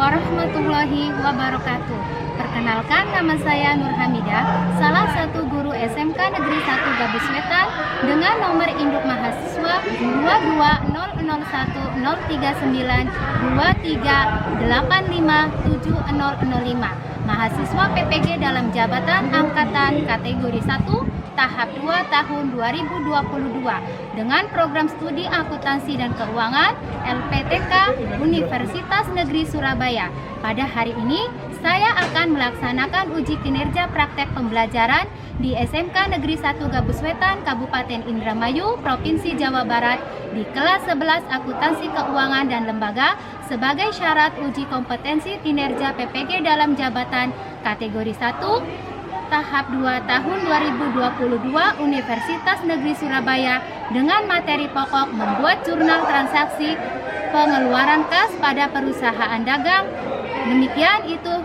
warahmatullahi wabarakatuh. Perkenalkan, nama saya Nur Hamidah, salah satu guru SMK Negeri 1 Gabus Wetan dengan nomor induk mahasiswa 220013923857005. Mahasiswa PPG dalam jabatan angkatan kategori 1 tahap 2 tahun 2022 dengan program studi akuntansi dan keuangan LPTK Universitas Negeri Surabaya. Pada hari ini saya akan melaksanakan uji kinerja praktek pembelajaran di SMK Negeri 1 Gabus Wetan, Kabupaten Indramayu, Provinsi Jawa Barat di kelas 11 akuntansi keuangan dan lembaga sebagai syarat uji kompetensi kinerja PPG dalam jabatan kategori 1 tahap 2 tahun 2022 Universitas Negeri Surabaya dengan materi pokok membuat jurnal transaksi pengeluaran kas pada perusahaan dagang. Demikian itu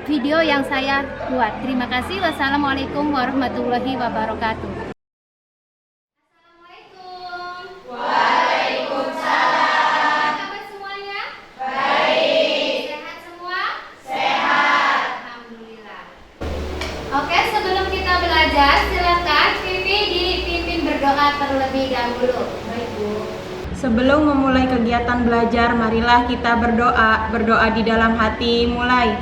video yang saya buat. Terima kasih. Wassalamualaikum warahmatullahi wabarakatuh. Silakan Vivi dipimpin berdoa terlebih dahulu. Baik, Bu. Sebelum memulai kegiatan belajar, marilah kita berdoa. Berdoa di dalam hati, mulai.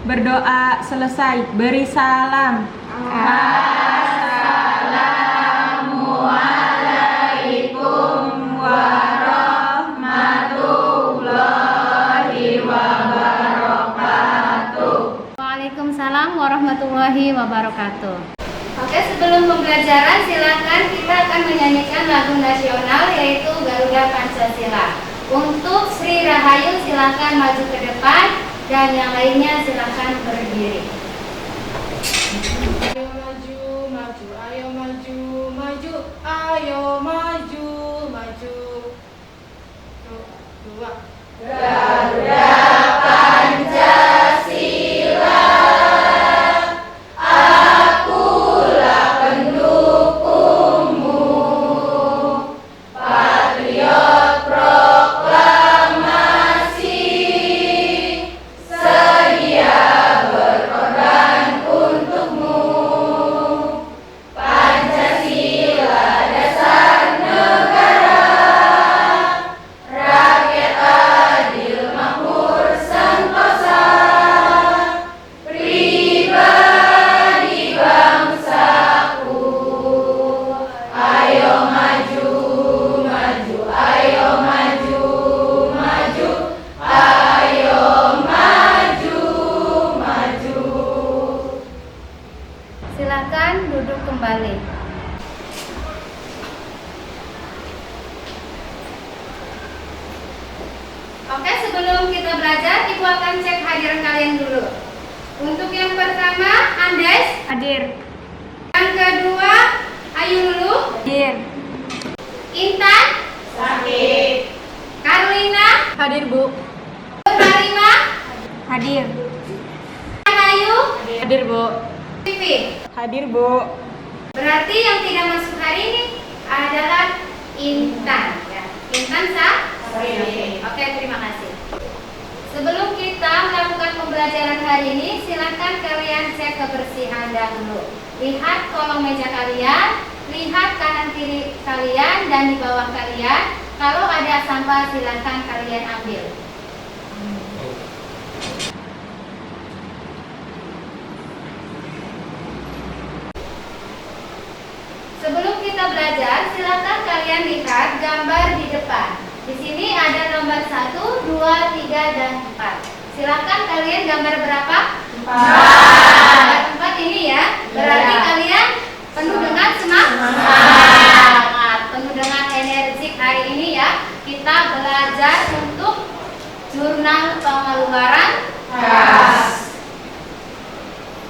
Berdoa selesai, beri salam. Assalamualaikum Waalaikumsalam warahmatullahi wabarakatuh. Oke, sebelum pembelajaran silakan kita akan menyanyikan lagu nasional yaitu Garuda Pancasila. Untuk Sri Rahayu silakan maju ke depan dan yang lainnya silakan berdiri. Ayo maju, maju, ayo maju, maju, ayo maju, maju. Dua. Garuda Pancasila, akulah pendukungmu, patriot proklamasi, sedia berkorban untukmu. Pancasila dasar negara, rakyat adil makmur sentosa, pribadi bangsaku. Ayo maju, maju, ayo maju, maju, ayo maju, maju. Silakan duduk kembali. Oke, sebelum kita belajar, Ibu akan cek hadir kalian dulu. Untuk yang pertama, Andes. Hadir. Yang kedua, Ayu Lulu. Hadir. Intan. Sakit. Carlina. Hadir, Bu. Karima. Hadir. Ayu. Hadir, Bu. Vivi. Hadir, Bu. Berarti yang tidak masuk hari ini adalah Intan. Ya. Intan sah? Oke, terima kasih. Sebelum kita melakukan pembelajaran hari ini, silakan kalian cek kebersihan dahulu. Lihat kolong meja kalian, lihat kanan kiri kalian dan di bawah kalian. Kalau ada sampah silakan kalian ambil. Sebelum kita belajar, silakan kalian lihat gambar di depan. Di sini ada nomor 1, 2, 3, dan 4. Silakan kalian gambar berapa? 4. 4 ini ya. Berarti kalian penuh dengan semangat, penuh dengan energik hari ini ya. Kita belajar untuk jurnal pengeluaran kas.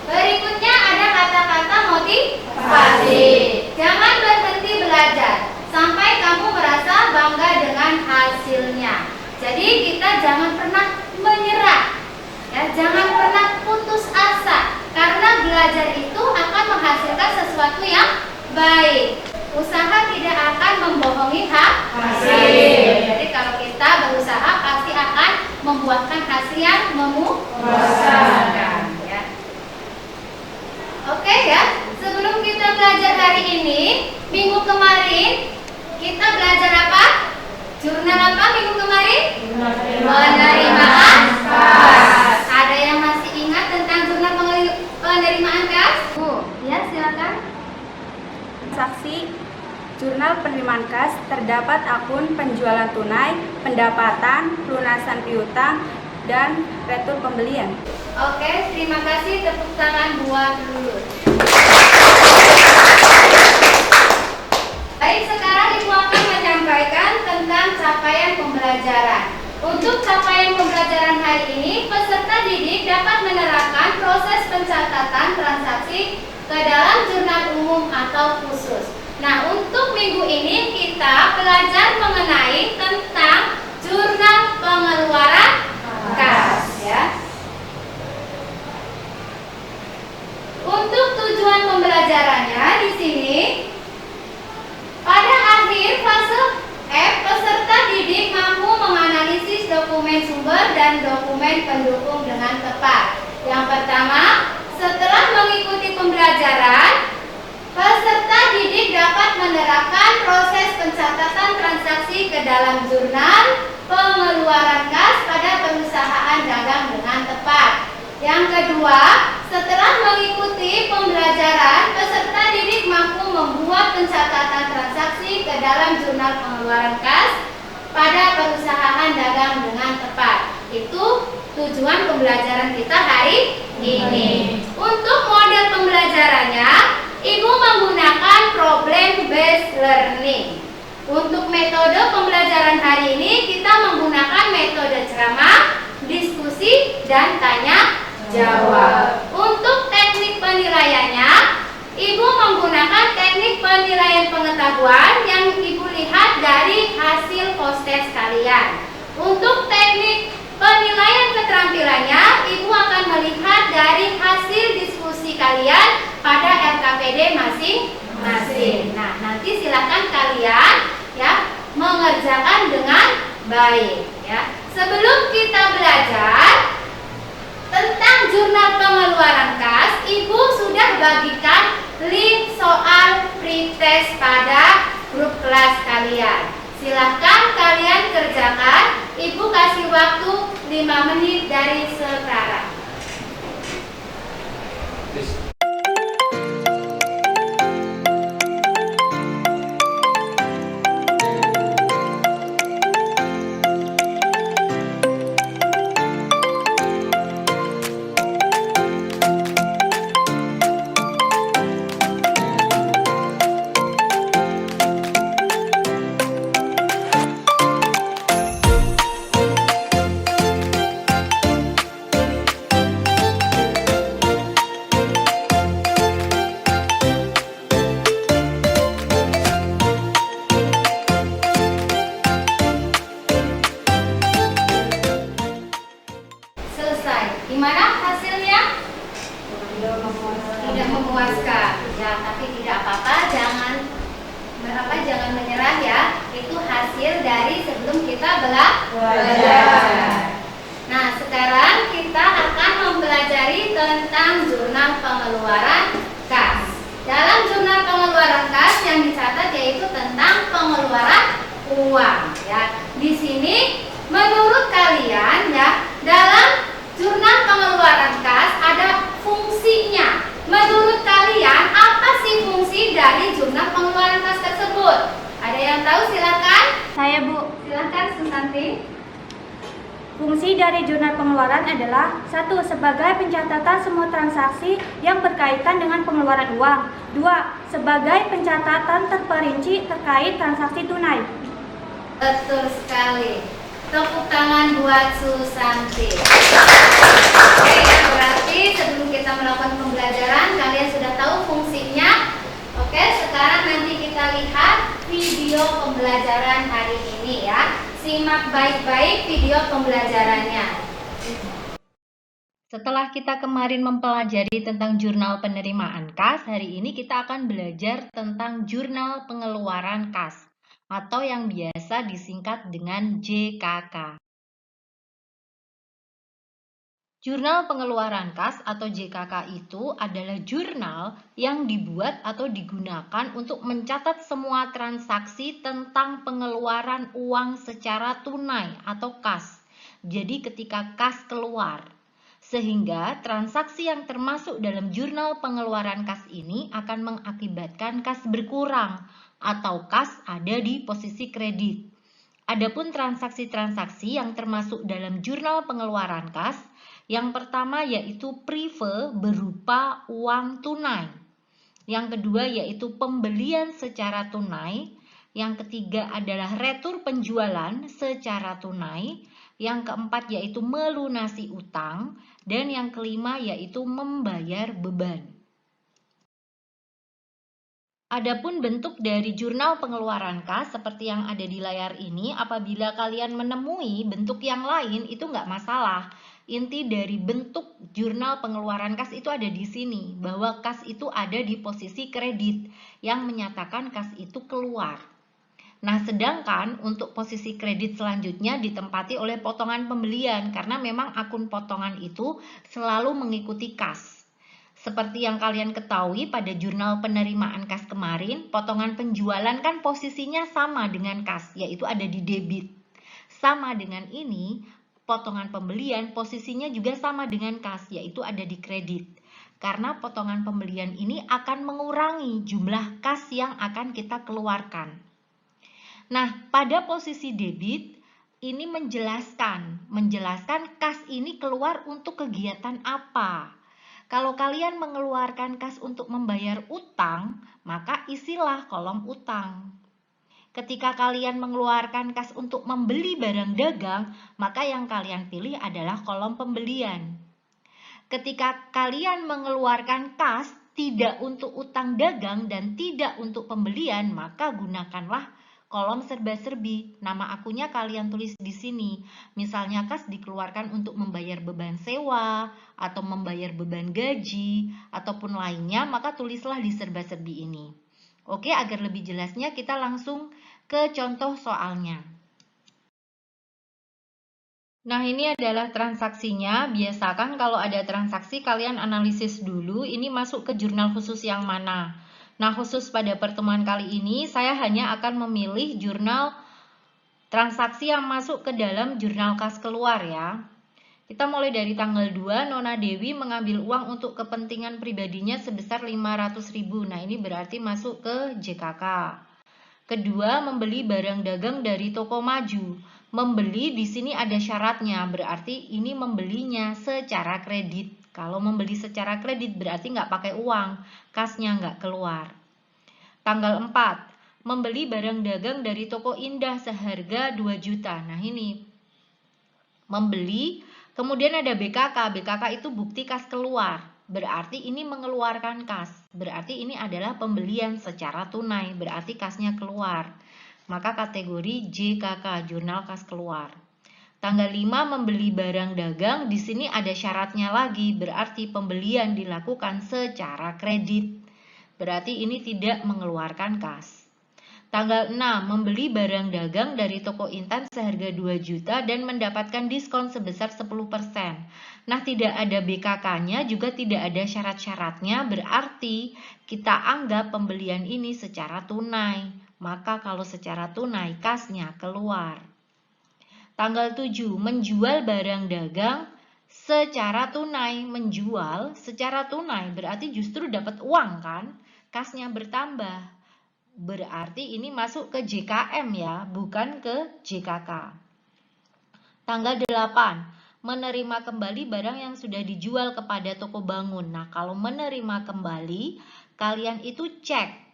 Berikutnya ada kata-kata motivasi. Jangan berhenti belajar sampai kamu merasa bangga dengan hasilnya. Jadi kita jangan pernah menyerah, ya, jangan pernah putus asa, karena belajar itu akan menghasilkan sesuatu yang baik. Usaha tidak akan membohongi hasil. Jadi kalau kita berusaha pasti akan membuahkan hasil yang memuaskan. Ya. Oke ya. Sebelum kita belajar hari ini, minggu kemarin kita belajar apa? Jurnal apa minggu kemarin? Penerimaan kas. Ada yang masih ingat tentang jurnal penerimaan kas? Ya, silakan. Transaksi jurnal penerimaan kas terdapat akun penjualan tunai, pendapatan, pelunasan piutang, dan retur pembelian. Oke, terima kasih. Tepuk tangan buat Lulus. Baik, sekarang Ibu akan menyampaikan tentang capaian pembelajaran. Untuk capaian pembelajaran hari ini, peserta didik dapat menerapkan proses pencatatan transaksi ke dalam jurnal umum atau khusus. Nah, untuk minggu ini kita belajar mengenai tentang jurnal pengeluaran kas ya. Untuk tujuan pembelajarannya di sini pada akhir fase F, peserta didik mampu menganalisis dokumen sumber dan dokumen pendukung dengan tepat. Yang pertama, setelah mengikuti pembelajaran, peserta didik dapat menerapkan proses pencatatan transaksi ke dalam jurnal pengeluaran kas pada perusahaan dagang dengan tepat. Yang kedua, setelah mengikuti pembelajaran, peserta didik mampu membuat pencatatan transaksi ke dalam jurnal pengeluaran kas pada perusahaan dagang dengan tepat. Itu tujuan pembelajaran kita hari ini. Untuk model pembelajarannya, Ibu menggunakan problem based learning. Untuk metode pembelajaran hari ini, kita menggunakan metode ceramah, diskusi, dan tanya jawab. Untuk teknik penilaiannya, Ibu menggunakan teknik penilaian pengetahuan yang Ibu lihat dari hasil postes kalian. Untuk teknik penilaian keterampilannya, Ibu akan melihat dari hasil diskusi kalian pada RKPD masing-masing. Nah, nanti silakan kalian ya mengerjakan dengan baik ya. Sebelum kita belajar tentang jurnal pengeluaran kas, Ibu sudah bagikan link soal pretest pada grup kelas kalian. Silahkan kalian kerjakan. Ibu kasih waktu 5 menit dari sekarang. Gimana hasilnya? Tidak memuaskan. Ya, tapi tidak apa-apa, jangan menyerah ya. Itu hasil dari sebelum kita belajar. Nah, sekarang kita akan mempelajari tentang jurnal pengeluaran kas. Dalam jurnal pengeluaran kas yang dicatat yaitu tentang pengeluaran uang ya. Di sini menurut kalian ya, dalam jurnal pengeluaran kas ada fungsinya. Menurut kalian apa sih fungsi dari jurnal pengeluaran kas tersebut? Ada yang tahu? Silakan. Saya, Bu. Silakan Susanti. Fungsi dari jurnal pengeluaran adalah 1. Sebagai pencatatan semua transaksi yang berkaitan dengan pengeluaran uang. 2. Sebagai pencatatan terperinci terkait transaksi tunai. Betul sekali. Tepuk tangan buat Susanti. Oke, ya, berarti sebelum kita melakukan pembelajaran kalian sudah tahu fungsinya. Oke, sekarang nanti kita lihat video pembelajaran hari ini ya. Simak baik-baik video pembelajarannya. Setelah kita kemarin mempelajari tentang jurnal penerimaan kas, hari ini kita akan belajar tentang jurnal pengeluaran kas atau yang biasa disingkat dengan JKK. Jurnal pengeluaran kas atau JKK itu adalah jurnal yang dibuat atau digunakan untuk mencatat semua transaksi tentang pengeluaran uang secara tunai atau kas. Jadi ketika kas keluar. Sehingga transaksi yang termasuk dalam jurnal pengeluaran kas ini akan mengakibatkan kas berkurang atau kas ada di posisi kredit. Adapun transaksi-transaksi yang termasuk dalam jurnal pengeluaran kas, yang pertama yaitu prive berupa uang tunai. Yang kedua yaitu pembelian secara tunai. Yang ketiga adalah retur penjualan secara tunai. Yang keempat yaitu melunasi utang. Dan yang kelima yaitu membayar beban. Adapun bentuk dari jurnal pengeluaran kas seperti yang ada di layar ini, apabila kalian menemui bentuk yang lain itu nggak masalah. Inti dari bentuk jurnal pengeluaran kas itu ada di sini, bahwa kas itu ada di posisi kredit yang menyatakan kas itu keluar. Nah, sedangkan untuk posisi kredit selanjutnya ditempati oleh potongan pembelian karena memang akun potongan itu selalu mengikuti kas. Seperti yang kalian ketahui pada jurnal penerimaan kas kemarin, potongan penjualan kan posisinya sama dengan kas, yaitu ada di debit. Sama dengan ini, potongan pembelian posisinya juga sama dengan kas, yaitu ada di kredit. Karena potongan pembelian ini akan mengurangi jumlah kas yang akan kita keluarkan. Nah, pada posisi debit, ini menjelaskan kas ini keluar untuk kegiatan apa. Kalau kalian mengeluarkan kas untuk membayar utang, maka isilah kolom utang. Ketika kalian mengeluarkan kas untuk membeli barang dagang, maka yang kalian pilih adalah kolom pembelian. Ketika kalian mengeluarkan kas tidak untuk utang dagang dan tidak untuk pembelian, maka gunakanlah kolom serba-serbi. Nama akunnya kalian tulis di sini. Misalnya kas dikeluarkan untuk membayar beban sewa atau membayar beban gaji ataupun lainnya, maka tulislah di serba-serbi ini. Oke, agar lebih jelasnya kita langsung ke contoh soalnya. Nah, ini adalah transaksinya. Biasakan kalau ada transaksi kalian analisis dulu ini masuk ke jurnal khusus yang mana. Nah, khusus pada pertemuan kali ini, saya hanya akan memilih jurnal transaksi yang masuk ke dalam jurnal kas keluar ya. Kita mulai dari tanggal 2, Nona Dewi mengambil uang untuk kepentingan pribadinya sebesar 500.000. Nah, ini berarti masuk ke JKK. Kedua, membeli barang dagang dari toko maju. Membeli di sini ada syaratnya, berarti ini membelinya secara kredit. Kalau membeli secara kredit berarti nggak pakai uang, kasnya nggak keluar. Tanggal 4, membeli barang dagang dari toko Indah seharga 2 juta. Nah ini, membeli, kemudian ada BKK. BKK itu bukti kas keluar, berarti ini mengeluarkan kas. Berarti ini adalah pembelian secara tunai, berarti kasnya keluar. Maka kategori JKK, jurnal kas keluar. Tanggal 5 membeli barang dagang, di sini ada syaratnya lagi, berarti pembelian dilakukan secara kredit. Berarti ini tidak mengeluarkan kas. Tanggal 6 membeli barang dagang dari toko Intan seharga 2 juta dan mendapatkan diskon sebesar 10%. Nah, tidak ada BKK-nya, juga tidak ada syarat-syaratnya, berarti kita anggap pembelian ini secara tunai. Maka kalau secara tunai, kasnya keluar. Tanggal 7, menjual barang dagang secara tunai. Menjual secara tunai berarti justru dapat uang kan? Kasnya bertambah. Berarti ini masuk ke JKM ya, bukan ke JKK. Tanggal 8, menerima kembali barang yang sudah dijual kepada toko bangun. Nah, kalau menerima kembali, kalian itu cek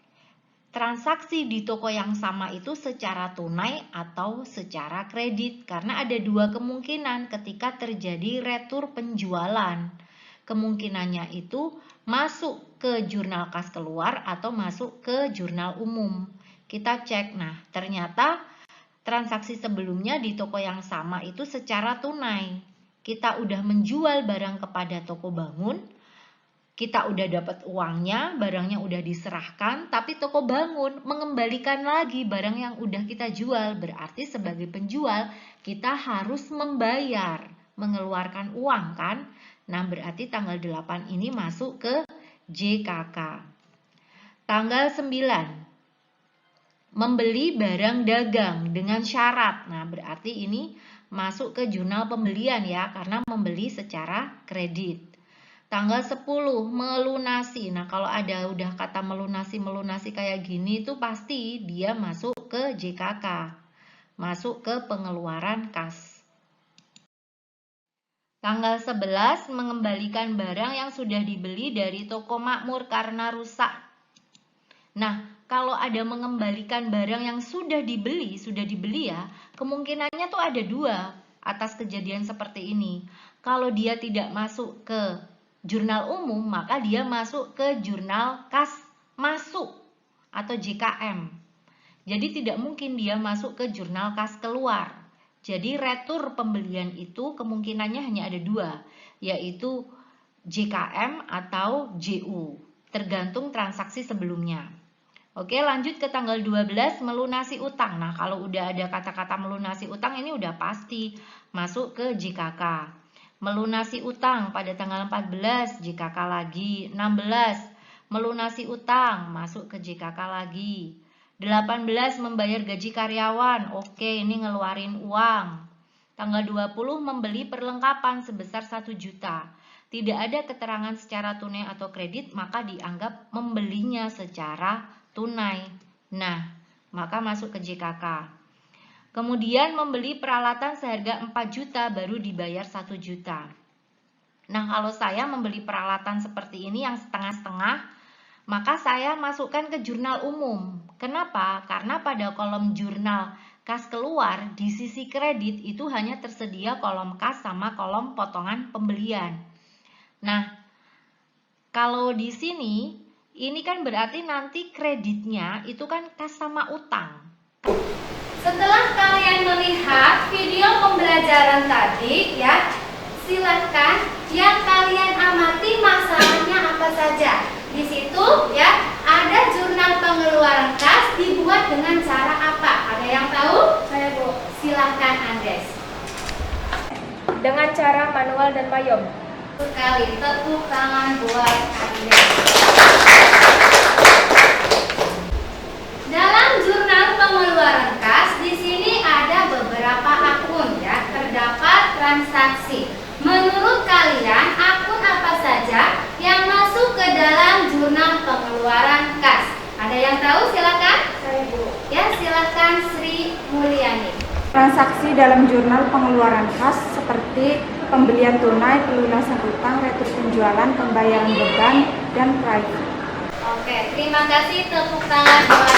transaksi di toko yang sama itu secara tunai atau secara kredit. Karena ada dua kemungkinan ketika terjadi retur penjualan. Kemungkinannya itu masuk ke jurnal kas keluar atau masuk ke jurnal umum. Kita cek, nah ternyata transaksi sebelumnya di toko yang sama itu secara tunai. kita udah menjual barang kepada toko bangun, kita udah dapat uangnya, barangnya udah diserahkan, tapi toko bangun mengembalikan lagi barang yang udah kita jual. Berarti sebagai penjual, kita harus membayar, mengeluarkan uang kan? Nah, berarti tanggal 8 ini masuk ke JKK. Tanggal 9, membeli barang dagang dengan syarat. Nah, berarti ini masuk ke jurnal pembelian ya, karena membeli secara kredit. Tanggal 10, melunasi. Nah, kalau ada udah kata melunasi kayak gini itu pasti dia masuk ke JKK. Masuk ke pengeluaran kas. Tanggal 11, mengembalikan barang yang sudah dibeli dari toko makmur karena rusak. Nah, kalau ada mengembalikan barang yang sudah dibeli ya, kemungkinannya tuh ada dua atas kejadian seperti ini. Kalau dia tidak masuk ke jurnal umum, maka dia masuk ke jurnal kas masuk atau JKM. Jadi tidak mungkin dia masuk ke jurnal kas keluar. Jadi retur pembelian itu kemungkinannya hanya ada dua, yaitu JKM atau JU, tergantung transaksi sebelumnya. Oke, lanjut ke tanggal 12, melunasi utang. Nah, kalau udah ada kata-kata melunasi utang ini udah pasti masuk ke JKK. Melunasi utang pada tanggal 14, JKK lagi. 16, melunasi utang, masuk ke JKK lagi. 18, membayar gaji karyawan. Oke, ini ngeluarin uang. Tanggal 20, membeli perlengkapan sebesar 1 juta. Tidak ada keterangan secara tunai atau kredit, maka dianggap membelinya secara tunai. Nah, maka masuk ke JKK. Kemudian membeli peralatan seharga 4 juta baru dibayar 1 juta. Nah, kalau saya membeli peralatan seperti ini yang setengah-setengah, maka saya masukkan ke jurnal umum. Kenapa? Karena pada kolom jurnal kas keluar di sisi kredit itu hanya tersedia kolom kas sama kolom potongan pembelian. Nah, kalau di sini ini kan berarti nanti kreditnya itu kan kas sama utang. Setelah kalian melihat video pembelajaran tadi ya, silakan yang kalian amati masalahnya apa saja. Di situ ya ada jurnal pengeluaran kas dibuat dengan cara apa? Ada yang tahu? Saya Bu. Silahkan Andes. Dengan cara manual dan payung. Sekali tepuk tangan buat Andes. Dalam jurnal pengeluaran kas di sini ada beberapa akun ya, terdapat transaksi. Menurut kalian akun apa saja yang masuk ke dalam jurnal pengeluaran kas? Ada yang tahu? Silakan. Saya Bu. Ya, silakan Sri Mulyani. Transaksi dalam jurnal pengeluaran kas seperti pembelian tunai, pelunasan utang, retur penjualan, pembayaran beban, dan private. Oke, terima kasih, tepuk tangan buat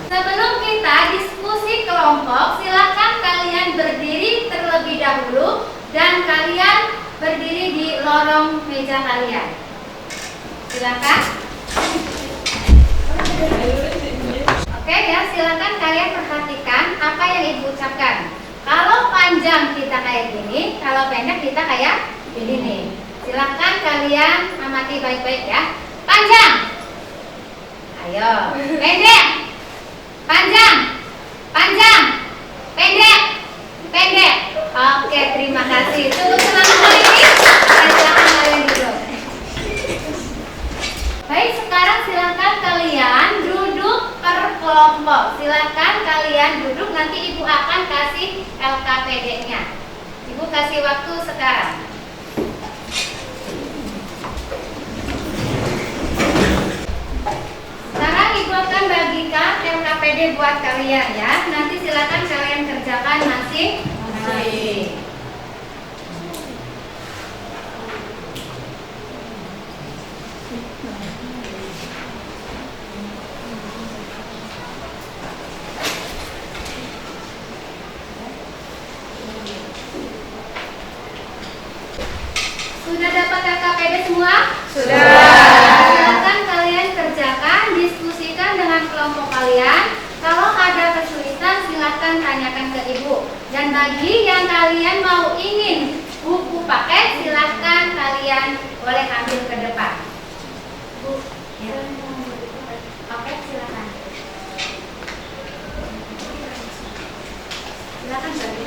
Sebelum kita diskusi kelompok, silakan kalian berdiri terlebih dahulu dan kalian berdiri di lorong meja kalian. Silakan. Oke ya, silakan kalian perhatikan apa yang Ibu ucapkan. Kalau panjang kita kayak gini, kalau pendek kita kayak ini nih. Silakan kalian amati baik-baik ya. Panjang. Ayo. Pendek. Panjang. Panjang. Pendek. Pendek. Oke, terima kasih. Tunggu sebentar ini. Silakan kalian duduk. Baik, sekarang silakan kalian duduk per kelompok. Silakan kalian duduk, nanti Ibu akan kasih LKPD-nya. Ibu kasih waktu sekarang. Sekarang Ibu akan bagikan LKPD buat kalian ya. Nanti silakan kalian kerjakan masing-masing. Sudah dapat LKPD semua? Silakan kalian kerjakan, diskusikan dengan kelompok kalian. Kalau ada kesulitan silakan silahkan tanyakan ke ibu. Dan bagi yang kalian mau ingin buku paket, silahkan kalian boleh ambil ke depan. Bu, ya. Paket silahkan. Silahkan bagi.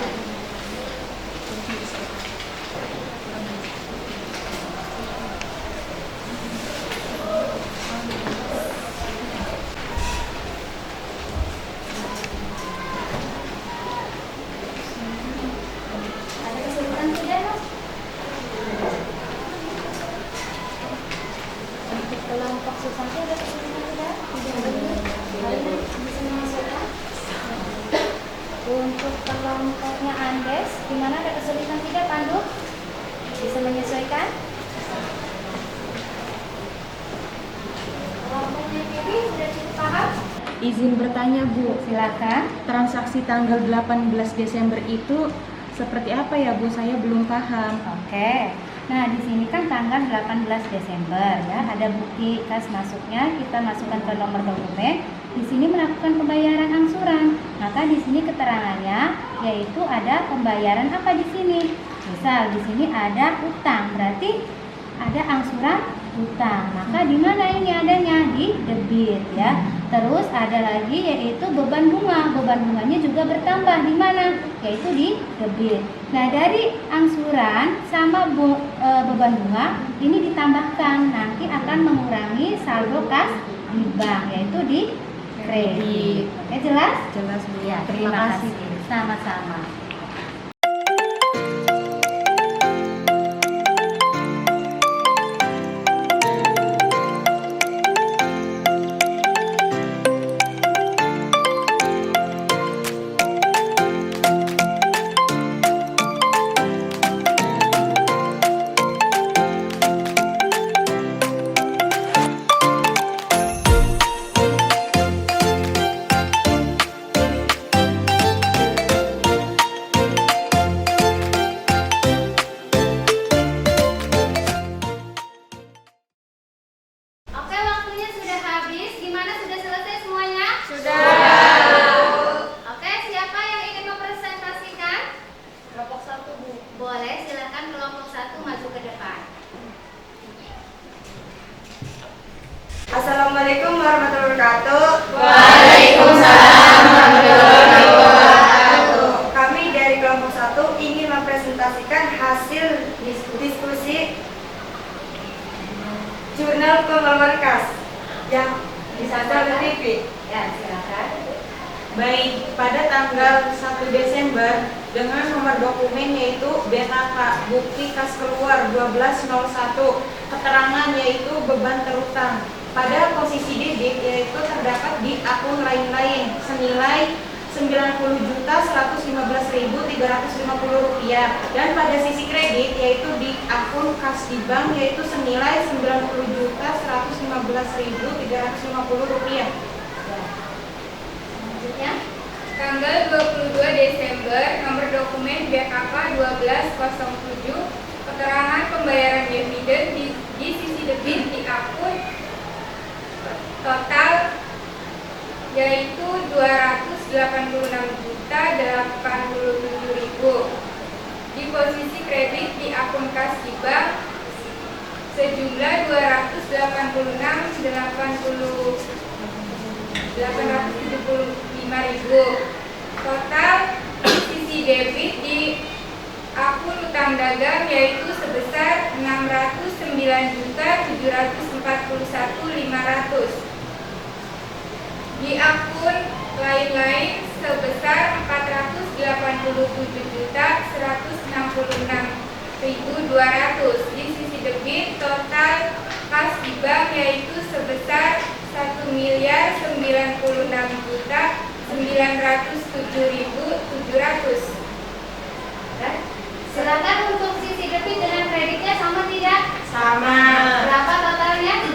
Ada kesulitan tidak, Mas? Untuk kelompok substansi ada kesulitan tidak? Kalian bisa menyesuaikan? Untuk kelompoknya Andes, gimana, ada kesulitan tidak, Pandu? Bisa menyesuaikan? Kelompoknya Kiri sudah cukup paham? Izin bertanya Bu, Silakan. transaksi tanggal 18 Desember itu seperti apa ya Bu? Saya belum paham. Oke. Nah, di sini kan tanggal 18 Desember ya, ada bukti kas masuknya, kita masukkan ke nomor dokumen. Di sini melakukan pembayaran angsuran. Maka di sini keterangannya yaitu ada pembayaran apa di sini? Misal di sini ada utang, berarti ada angsuran utang. Maka di mana ini adanya? Di debit ya. Terus ada lagi yaitu beban bunga. Beban bunganya juga bertambah di mana? Yaitu di debit. Nah, dari angsuran sama beban bunga ini ditambahkan, nanti akan mengurangi saldo kas di bank, yaitu di kredit. Oke, jelas? Jelas Bu. Ya, terima kasih. Sama-sama. Oke, waktunya sudah habis. Gimana, sudah selesai semuanya? Oke, siapa yang ingin mempresentasikan? Kelompok 1 Bu. Boleh, silakan kelompok 1 maju ke depan. Assalamualaikum warahmatullahi wabarakatuh. Waalaikumsalam warahmatullahi wabarakatuh. Kami dari kelompok 1 ingin mempresentasikan hasil diskusi jurnal pengeluaran kas yang disampaikan di TV. Ya, silakan. Baik, pada tanggal 1 Desember dengan nomor dokumen yaitu BKK, bukti kas keluar 1201, keterangan yaitu beban terutang. Pada posisi debit yaitu terdapat di akun lain-lain senilai Rp90.115.350 dan pada sisi kredit yaitu di akun kas di bank yaitu senilai Rp90.115.350. Selanjutnya. Tanggal 22 Desember, nomor dokumen BKK 1207, keterangan pembayaran dividen di sisi debit di akun total yaitu Rp286.087.000. Di posisi kredit di akun kas di bank sejumlah Rp286.875.000. Total di sisi debit di akun utang dagang yaitu sebesar Rp609.741.500. Di akun lain-lain sebesar Rp487.166.200. Di sisi debit total kas di bank yaitu sebesar Rp1.096.907.700. Silakan untuk sisi debit dengan kreditnya sama tidak? Sama. Berapa totalnya?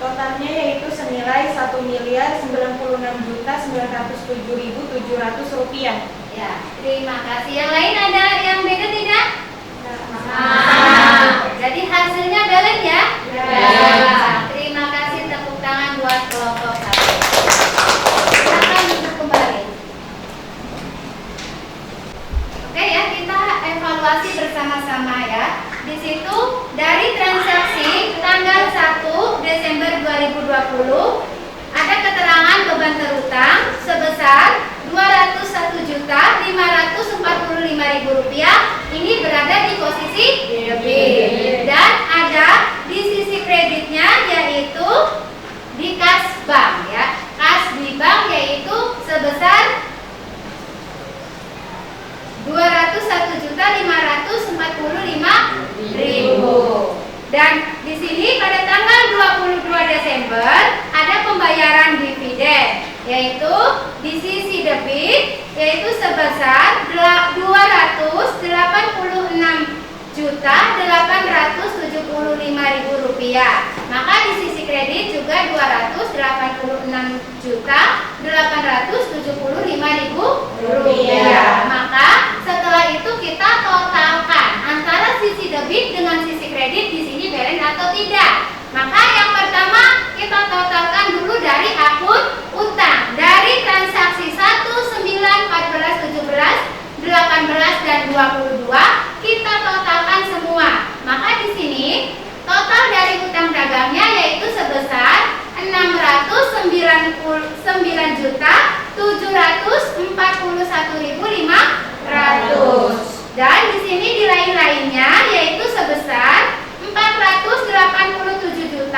Totalnya yaitu senilai Rp1.096.907.700. Ya, terima kasih. Yang lain ada yang beda tidak? Jadi hasilnya balance ya? Terima kasih, tepuk tangan buat kelompok 1. Silakan untuk kembali Desember 2020 ada keterangan beban terutang sebesar Rp201.545.000. Ini berada di posisi debit. Dan ada di sisi kreditnya yaitu di kas bank ya. Kas di bank yaitu sebesar Rp201.545.000. Dan di sini pada tanggal 22 Desember ada pembayaran dividen yaitu di sisi debit yaitu sebesar Rp286.875.000. Maka di sisi kredit juga Rp286.875.000. Maka setelah itu kita totalkan antara sisi debit dengan sisi kredit di sini balance atau tidak. Maka yang pertama kita totalkan dulu dari akun utang. Dari transaksi 1, 9, 14, 17, 18 dan 22 kita totalkan semua. Maka di sini total dari utang dagangnya yaitu sebesar Rp609.741.500. Dan di sini di lain-lainnya yaitu sebesar Rp487.166.200.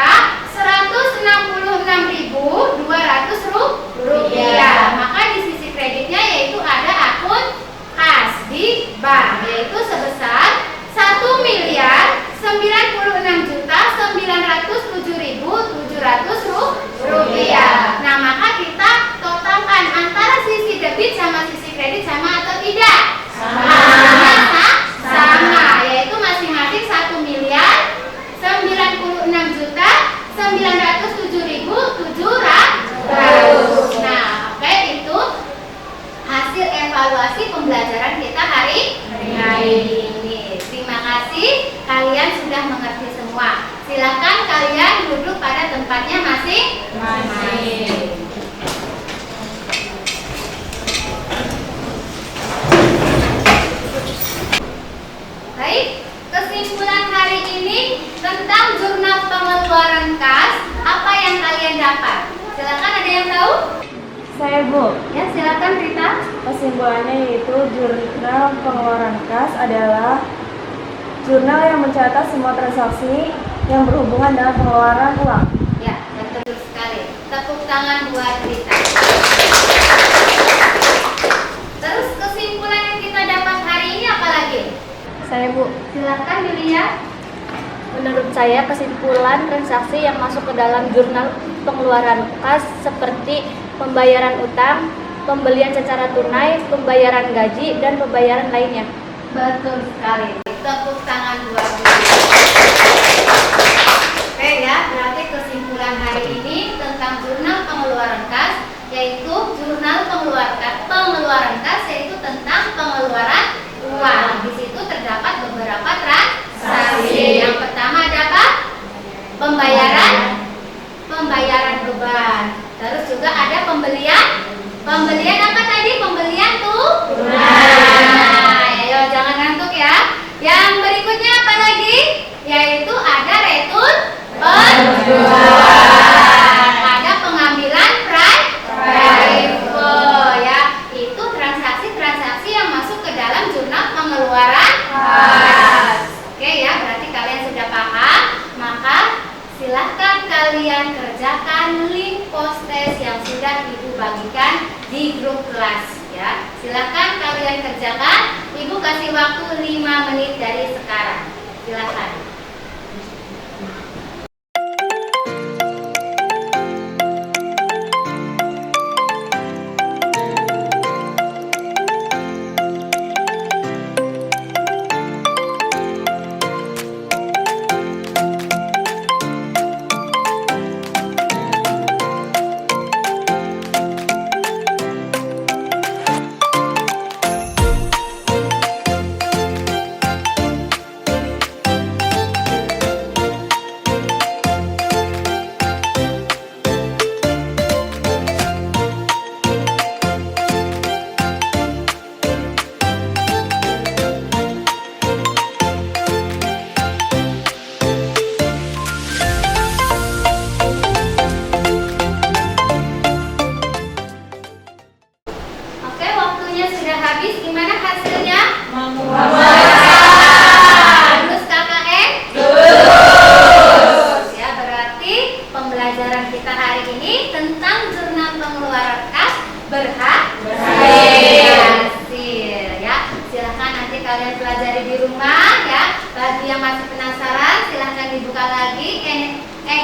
Maka di sisi kreditnya yaitu ada akun kas di bank yaitu sebesar Rp1.996.907.700. Nah, maka kita totalkan antara sisi debit sama sisi kredit sama atau tidak? Sama, yaitu masing-masing Rp1.996.907.700. Nah, oke, itu hasil evaluasi pembelajaran kita hari ini. Terima kasih, kalian sudah mengerti semua. Silakan kalian duduk pada tempatnya masing-masing. Baik, kesimpulan hari ini tentang jurnal pengeluaran kas, apa yang kalian dapat? Silakan, ada yang tahu? Saya, Bu. Ya, silakan Rita. Kesimpulannya yaitu jurnal pengeluaran kas adalah jurnal yang mencatat semua transaksi yang berhubungan dengan pengeluaran uang. Ya, betul sekali. Tepuk tangan buat Rita. Terus kesimpulan yang kita dapat hari ini apa lagi? Saya, Bu. Silakan Yulia. Menurut saya kesimpulan transaksi yang masuk ke dalam jurnal pengeluaran kas seperti pembayaran utang, pembelian secara tunai, pembayaran gaji, dan pembayaran lainnya. Betul sekali. Tepuk tangan buat Yulia. Oke ya, berarti kesimpulan hari ini tentang jurnal pengeluaran kas yaitu jurnal pengeluaran kas yaitu tentang pengeluaran uang. Di situ terdapat beberapa transaksi. Yang pertama adalah pembayaran beban. Terus juga ada pembelian apa tadi? Pembelian tunai. Ayo jangan ngantuk ya. Yang berikutnya apa lagi? Yaitu ada return penjualan. Ada pengambilan private ya. Itu transaksi-transaksi yang masuk ke dalam jurnal pengeluaran kas. Oke ya, berarti kalian sudah paham. Maka silahkan kalian kerjakan link post-test yang sudah Ibu bagikan di grup kelas ya. Silahkan kalian kerjakan. Ibu kasih waktu 5 menit dari sekarang. Silahkan.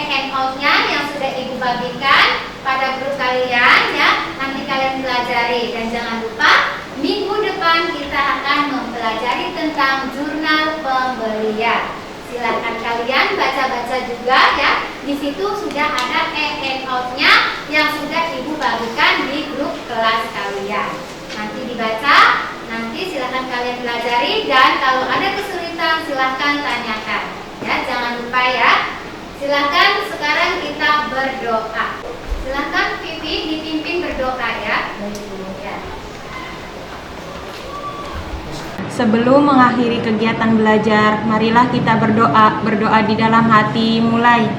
handout-nya yang sudah Ibu bagikan pada grup kalian ya. Nanti kalian pelajari dan jangan lupa minggu depan kita akan mempelajari tentang jurnal pembelian. Silakan kalian baca-baca juga ya. Di situ sudah ada handout-nya yang sudah Ibu bagikan di grup kelas kalian. Nanti dibaca, nanti silakan kalian pelajari dan kalau ada kesulitan silakan tanyakan. Ya, jangan lupa ya. Silakan sekarang kita berdoa. Silakan Vivi dipimpin berdoa ya. Ya. Sebelum mengakhiri kegiatan belajar, marilah kita berdoa. Berdoa di dalam hati, mulai.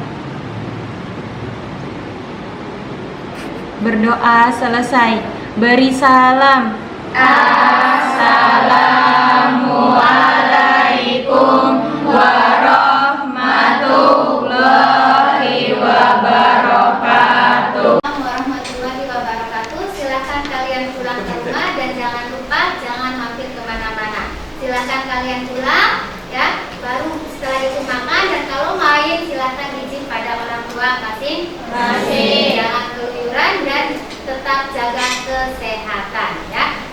Berdoa selesai. Beri salam. Assalamualaikum warahmatullahi wabarakatuh. Warahmatullahi wabarakatuh. Silakan kalian pulang ke rumah dan jangan lupa jangan mampir kemana-mana. Silakan kalian pulang ya. Baru setelah itu makan dan kalau main silakan izin pada orang tua.